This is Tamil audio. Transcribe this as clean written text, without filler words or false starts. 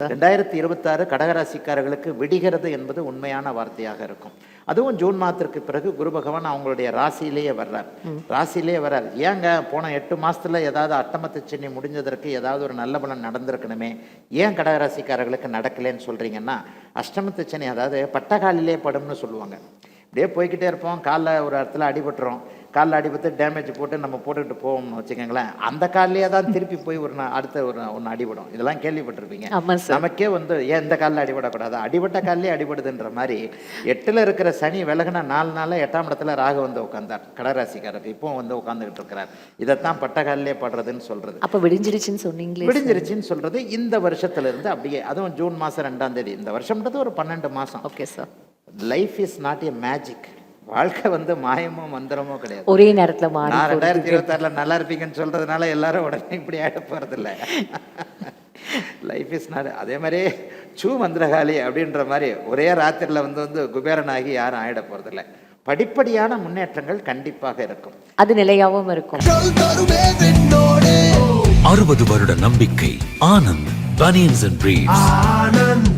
2026 கடகராசிக்காரர்களுக்கு விடிகிறது என்பது உண்மையான வார்த்தையாக இருக்கும். அதுவும் ஜூன் மாதத்திற்கு பிறகு குரு பகவான் அவங்களுடைய ராசியிலேயே வர்றார். ஏங்க போன 8 மாசத்துல ஏதாவது அட்டமத்து சனி முடிஞ்சதற்கு ஏதாவது ஒரு நல்ல பலன் நடந்திருக்கணுமே, ஏன் கடகராசிக்காரர்களுக்கு நடக்கலன்னு சொல்றீங்கன்னா, அஷ்டமத்து சனி அதாவது பட்டகாலிலே படும்னு சொல்லுவாங்க. இப்படியே போய்கிட்டே இருப்போம், காலில் ஒரு இடத்துல அடிபட்டுரும், காலில் அடிபட்டு டேமேஜ் போட்டு நம்ம போட்டுக்கிட்டு போவோம்னு வச்சுக்கோங்களேன், அந்த காலிலே தான் திருப்பி போய் அடுத்த ஒன்று அடிபடும். இதெல்லாம் கேள்விப்பட்டிருப்பீங்க. நமக்கே ஏன் இந்த காலில் அடிபடக்கூடாது, அடிபட்ட காலிலே அடிபடுதுன்ற மாதிரி 8ல் இருக்கிற சனி விலகின 4 நாளில் 8ஆம் இடத்துல ராகு உட்கார்ந்தார் கடகராசிக்காரருக்கு. இப்போ உட்காந்துக்கிட்டு இருக்கிறார். இதைத்தான் பட்ட காலிலே படுறதுன்னு சொல்றது. அப்போ விடிஞ்சிருச்சுன்னு சொன்னீங்களே, விடிஞ்சிருச்சுன்னு சொல்றது இந்த வருஷத்துல இருந்து அப்படியே. அதுவும் ஜூன் மாதம் 2ஆம் தேதி. இந்த வருஷம்ன்றது ஒரு 12 மாதம். Okay sir. Life is not a magic. வாழ்க்கை மாயமோ மந்திரமோ கிடையாது. ஒரே நேரத்தில் மாறி. நான் 2026 நல்லா இருப்பீங்கன்னு சொல்றதுனால எல்லாரும் உடனே இப்படி ஆயிட போறதில்ல. Life is not. அதே மாதிரி சூ மந்திரகாலி அப்படின்ற மாதிரி ஒரே ராத்திரில குபேரனாகி யாரும் ஆயிட போறதில்ல. படிப்படியான முன்னேற்றங்கள் கண்டிப்பாக இருக்கும். அது நிலையாகவும் இருக்கும். 60 வருட நம்பிக்கை. Anand banians and briefs.